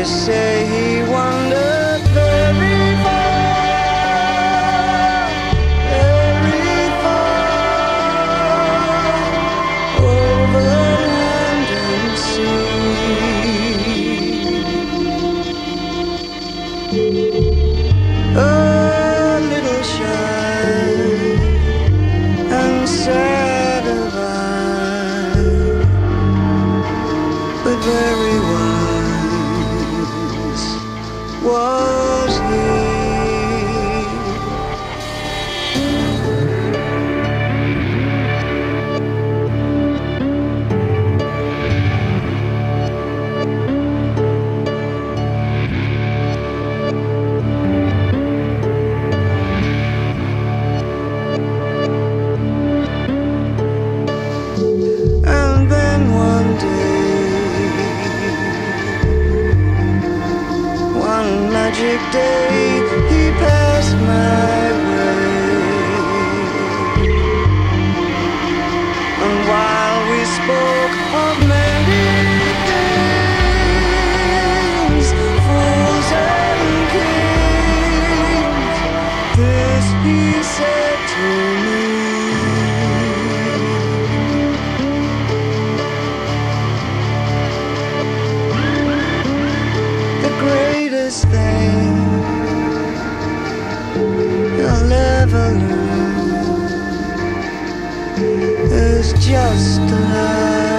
say he wandered very far, over land and sea. A little shy and sad of eye, but very wise was he. And then one day, one magic day, he passed my way. And while we spoke of many things, fools and kings, this he said to me: the greatest thing you'll ever learn is just to love.